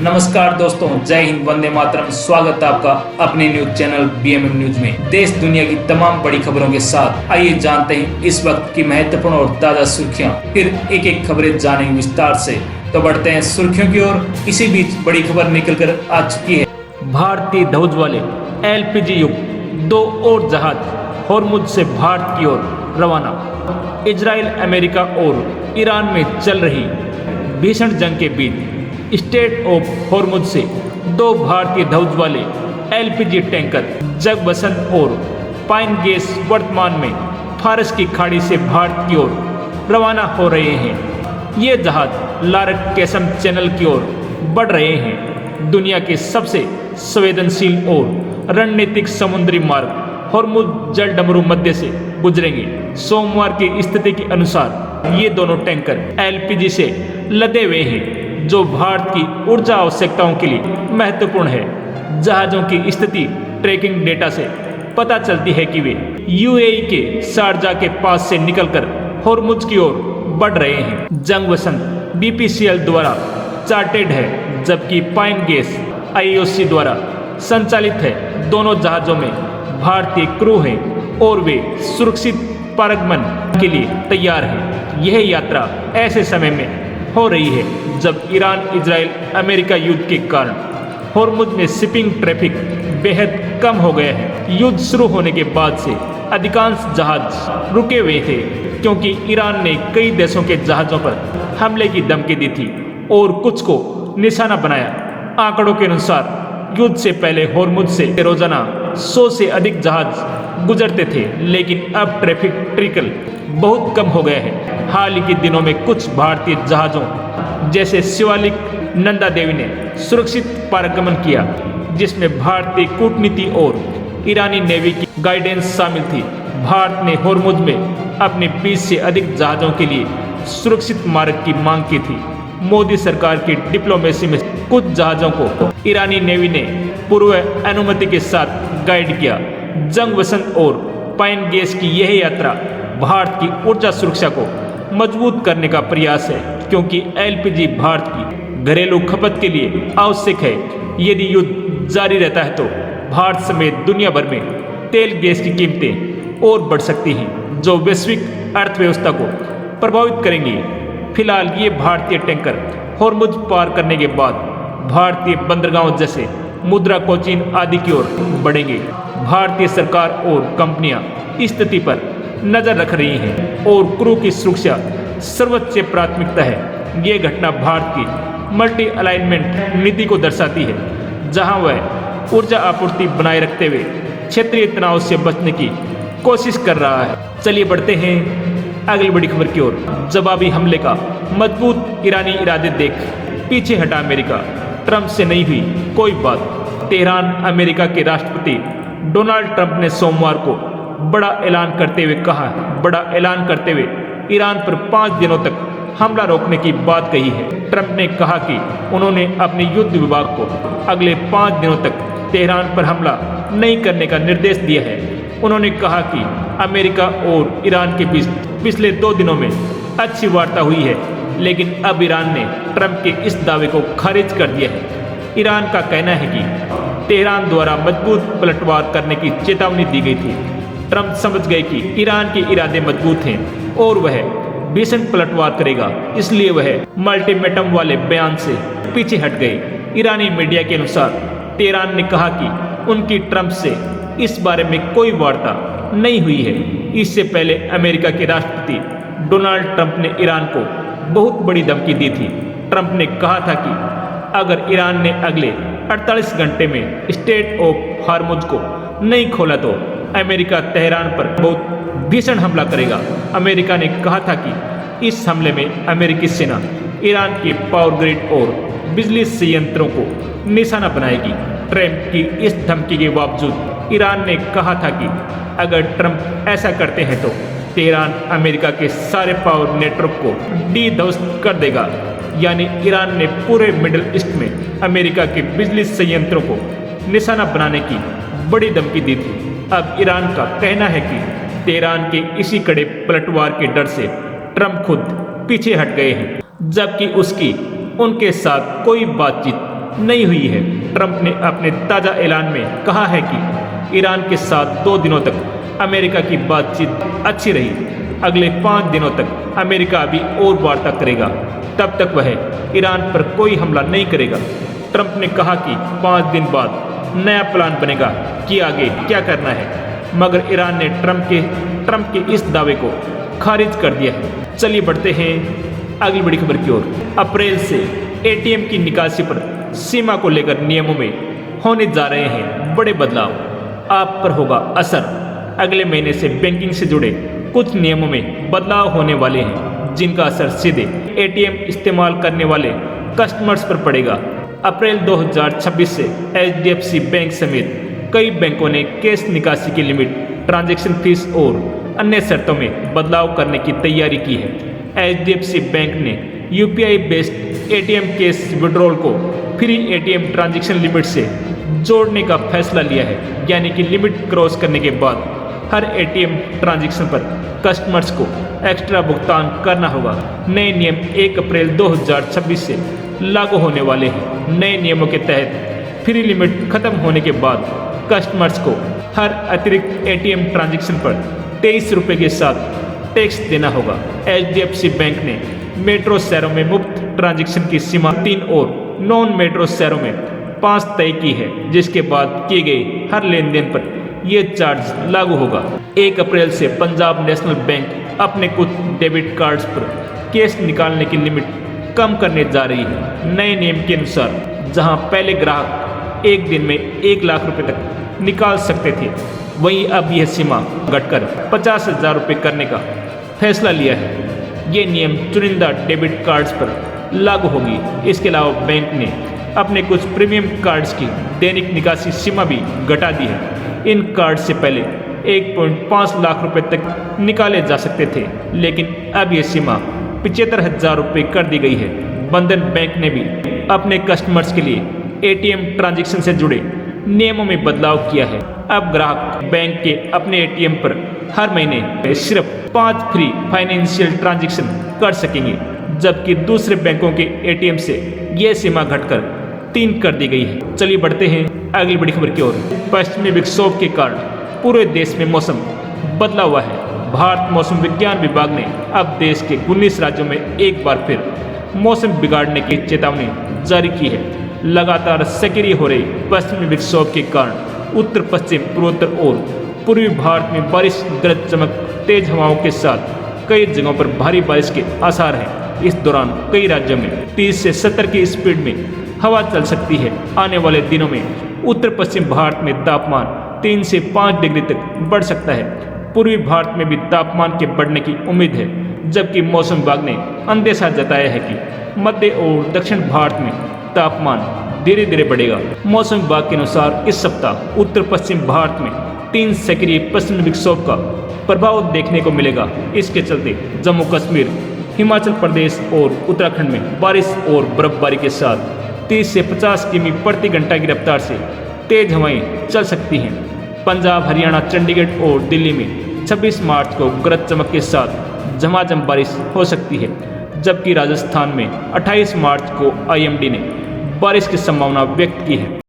नमस्कार दोस्तों, जय हिंद, वंदे मातरम। स्वागत है आपका अपने न्यूज चैनल बीएमएम न्यूज में। देश दुनिया की तमाम बड़ी खबरों के साथ आइए जानते हैं इस वक्त की महत्वपूर्ण और ताजा सुर्खियां। फिर एक एक खबरें जानेंगे विस्तार से। तो बढ़ते हैं सुर्खियों की ओर। इसी बीच बड़ी खबर निकल कर आ चुकी है। भारतीय ध्वज वाले LPG युक्त 2 और जहाज होर्मुज से भारत की ओर रवाना। इजराइल, अमेरिका और ईरान में चल रही भीषण जंग के बीच स्टेट ऑफ होर्मुज से 2 भारतीय ध्वज वाले LPG टैंकर जगबसंत और पाइन गेस वर्तमान में फारस की खाड़ी से भारत की ओर रवाना हो रहे हैं। ये जहाज लारक कैसम चैनल की ओर बढ़ रहे हैं। दुनिया के सबसे संवेदनशील और रणनीतिक समुद्री मार्ग होर्मुज जल डमरू मध्य से गुजरेंगे। सोमवार की स्थिति के अनुसार ये दोनों टैंकर LPG से लदे हुए हैं, जो भारत की ऊर्जा आवश्यकताओं के लिए महत्वपूर्ण है। जहाज़ों की स्थिति ट्रैकिंग डेटा से पता चलती है कि वे UAE के शारजा के पास से निकलकर होर्मुज की ओर बढ़ रहे हैं। जंगबसंत BPCL द्वारा चार्टेड है, जबकि पाइन गेस IOC द्वारा संचालित है। दोनों जहाज़ों में भारतीय क्रू हैं और वे सुरक्षित पारगमन के लिए तैयार हैं। यह यात्रा ऐसे समय में हो रही है जब ईरान इजराइल अमेरिका युद्ध के कारण होर्मुज में शिपिंग ट्रैफिक बेहद कम हो गया है। युद्ध शुरू होने के बाद से अधिकांश जहाज रुके हुए थे, क्योंकि ईरान ने कई देशों के जहाज़ों पर हमले की धमकी दी थी और कुछ को निशाना बनाया। आंकड़ों के अनुसार युद्ध से पहले होर्मुज से रोजाना 100 से अधिक जहाज गुजरते थे, लेकिन अब ट्रैफिक ट्रिकल बहुत कम हो गया है। हाल ही के दिनों में कुछ भारतीय जहाज़ों जैसे शिवालिक नंदा देवी ने सुरक्षित पारगमन किया, जिसमें भारतीय कूटनीति और ईरानी नेवी की गाइडेंस शामिल थी। भारत ने होर्मुज में अपने 20 से अधिक जहाज़ों के लिए सुरक्षित मार्ग की मांग की थी। मोदी सरकार की डिप्लोमेसी में कुछ जहाज़ों को ईरानी नेवी ने पूर्व अनुमति के साथ गाइड किया। जंगबसंत और पाइन गेस की यह यात्रा भारत की ऊर्जा सुरक्षा को मजबूत करने का प्रयास है, क्योंकि LPG भारत की घरेलू खपत के लिए आवश्यक है। यदि युद्ध जारी रहता है तो भारत समेत दुनिया भर में तेल गैस की कीमतें और बढ़ सकती हैं, जो वैश्विक अर्थव्यवस्था को प्रभावित करेंगी। फिलहाल ये भारतीय टैंकर होर्मुज पार करने के बाद भारतीय बंदरगाहों जैसे मुद्रा, कोचीन आदि की ओर बढ़ेंगे। भारतीय सरकार और कंपनियां स्थिति पर नजर रख रही हैं और क्रू की सुरक्षा सर्वोच्च प्राथमिकता है। ये घटना भारत की मल्टी अलाइनमेंट नीति को दर्शाती है, जहां वह ऊर्जा आपूर्ति बनाए रखते हुए क्षेत्रीय तनाव से बचने की कोशिश कर रहा है। चलिए बढ़ते हैं अगली बड़ी खबर की ओर। जवाबी हमले का मजबूत ईरानी इरादे देख पीछे हटा अमेरिका। ट्रंप से नहीं हुई कोई बात। तेहरान। अमेरिका के राष्ट्रपति डोनाल्ड ट्रंप ने सोमवार को बड़ा ऐलान करते हुए ईरान पर 5 दिनों तक हमला रोकने की बात कही है। ट्रंप ने कहा कि उन्होंने अपने युद्ध विभाग को अगले 5 दिनों तक तेहरान पर हमला नहीं करने का निर्देश दिया है। उन्होंने कहा कि अमेरिका और ईरान के बीच पिछले 2 दिनों में अच्छी वार्ता हुई है, लेकिन अब ईरान ने ट्रंप के इस दावे को खारिज कर दिया है। ईरान का कहना है कि तेहरान द्वारा मजबूत पलटवार करने की चेतावनी दी गई थी। ट्रंप समझ गए कि ईरान के इरादे मजबूत हैं और वह भीषण पलटवार करेगा, इसलिए वह अल्टीमेटम वाले बयान से पीछे हट गए। ईरानी मीडिया के अनुसार तेहरान ने कहा कि उनकी ट्रंप से इस बारे में कोई वार्ता नहीं हुई है। इससे पहले अमेरिका के राष्ट्रपति डोनाल्ड ट्रंप ने ईरान को बहुत बड़ी धमकी दी थी। ट्रंप ने कहा था कि अगर ईरान ने अगले 48 घंटे में स्टेट ऑफ होर्मुज को नहीं खोला तो अमेरिका तेहरान पर बहुत भीषण हमला करेगा। अमेरिका ने कहा था कि इस हमले में अमेरिकी सेना ईरान के पावर ग्रिड और बिजली संयंत्रों को निशाना बनाएगी। ट्रंप की इस धमकी के बावजूद ईरान ने कहा था कि अगर ट्रंप ऐसा करते हैं तो तेहरान अमेरिका के सारे पावर नेटवर्क को ध्वस्त कर देगा। यानी ईरान ने पूरे मिडिल ईस्ट में अमेरिका के बिजली संयंत्रों को निशाना बनाने की बड़ी धमकी दी थी। अब ईरान का कहना है कि तेहरान के इसी कड़े पलटवार के डर से ट्रंप खुद पीछे हट गए हैं, जबकि उसकी उनके साथ कोई बातचीत नहीं हुई है। ट्रंप ने अपने ताज़ा ऐलान में कहा है कि ईरान के साथ 2 दिनों तक अमेरिका की बातचीत अच्छी रही। अगले 5 दिनों तक अमेरिका अभी और वार्ता करेगा, तब तक वह ईरान पर कोई हमला नहीं करेगा। ट्रंप ने कहा कि 5 दिन बाद नया प्लान बनेगा कि आगे क्या करना है, मगर ईरान ने ट्रंप के इस दावे को खारिज कर दिया है। चलिए बढ़ते हैं अगली बड़ी खबर की ओर। अप्रैल से एटीएम की निकासी पर सीमा को लेकर नियमों में होने जा रहे हैं बड़े बदलाव। आप पर होगा असर। अगले महीने से बैंकिंग से जुड़े कुछ नियमों में बदलाव होने वाले हैं, जिनका असर सीधे एटीएम इस्तेमाल करने वाले कस्टमर्स पर पड़ेगा। अप्रैल 2026 से एचडीएफसी बैंक समेत कई बैंकों ने कैश निकासी की लिमिट, ट्रांजैक्शन फीस और अन्य शर्तों में बदलाव करने की तैयारी की है। एचडीएफसी बैंक ने UPI based ATM cash withdrawal को फ्री एटीएम ट्रांजैक्शन लिमिट से जोड़ने का फैसला लिया है, यानी कि लिमिट क्रॉस करने के बाद हर एटीएम ट्रांजैक्शन पर कस्टमर्स को एक्स्ट्रा भुगतान करना होगा। नए नियम 1 अप्रैल 2026 से लागू होने वाले हैं। नए नियमों के तहत फ्री लिमिट खत्म होने के बाद कस्टमर्स को हर अतिरिक्त एटीएम ट्रांजैक्शन पर 23 रुपये के साथ टैक्स देना होगा। एचडीएफसी बैंक ने मेट्रो शहरों में मुफ्त ट्रांजैक्शन की सीमा 3 और नॉन मेट्रो शहरों में 5 तय की है, जिसके बाद किए गए हर लेन देन पर यह चार्ज लागू होगा। 1 अप्रैल से पंजाब नेशनल बैंक अपने कुछ डेबिट कार्ड्स पर कैश निकालने की लिमिट कम करने जा रही है। नए नियम के अनुसार जहां पहले ग्राहक एक दिन में 1 लाख रुपए तक निकाल सकते थे, वहीं अब यह सीमा घटकर 50,000 रुपये करने का फैसला लिया है। ये नियम चुनिंदा डेबिट कार्ड्स पर लागू होगी। इसके अलावा बैंक ने अपने कुछ प्रीमियम कार्ड्स की दैनिक निकासी सीमा भी घटा दी है। इन कार्ड से पहले 1.5 लाख रुपए तक निकाले जा सकते थे, लेकिन अब यह सीमा 75,000 रुपये कर दी गई है। बंधन बैंक ने भी अपने कस्टमर्स के लिए एटीएम ट्रांजैक्शन से जुड़े नियमों में बदलाव किया है। अब ग्राहक बैंक के अपने एटीएम पर हर महीने सिर्फ 5 फ्री फाइनेंशियल ट्रांजैक्शन कर सकेंगे, जबकि दूसरे बैंकों के एटीएम से यह सीमा घटकर 3 कर दी गई है। चलिए बढ़ते हैं अगली बड़ी खबर की ओर। पश्चिमी विक्षोभ के कारण पूरे देश में मौसम बदला हुआ है। भारत मौसम विज्ञान विभाग ने अब देश के 19 राज्यों में एक बार फिर मौसम बिगाड़ने की चेतावनी जारी की है। लगातार सक्रिय हो रहे पश्चिमी विक्षोभ के कारण उत्तर पश्चिम, पूर्वोत्तर और पूर्वी भारत में बारिश, गरज चमक, तेज हवाओं के साथ कई जगहों पर भारी बारिश के आसार हैं। इस दौरान कई राज्यों में 30 से 70 की स्पीड में हवा चल सकती है। आने वाले दिनों में उत्तर पश्चिम भारत में तापमान 3 से 5 डिग्री तक बढ़ सकता है। पूर्वी भारत में भी तापमान के बढ़ने की उम्मीद है, जबकि मौसम विभाग ने अंदेशा जताया है कि मध्य और दक्षिण भारत में तापमान धीरे धीरे बढ़ेगा। मौसम विभाग के अनुसार इस सप्ताह उत्तर पश्चिम भारत में 3 सक्रिय पश्चिमी विक्षोभ का प्रभाव देखने को मिलेगा। इसके चलते जम्मू कश्मीर, हिमाचल प्रदेश और उत्तराखंड में बारिश और बर्फबारी के साथ 30 से 50 किमी प्रति घंटा की रफ्तार से तेज हवाएं चल सकती हैं। पंजाब, हरियाणा, चंडीगढ़ और दिल्ली में 26 मार्च को गरज चमक के साथ झमाझम बारिश हो सकती है, जबकि राजस्थान में 28 मार्च को आईएमडी ने बारिश की संभावना व्यक्त की है।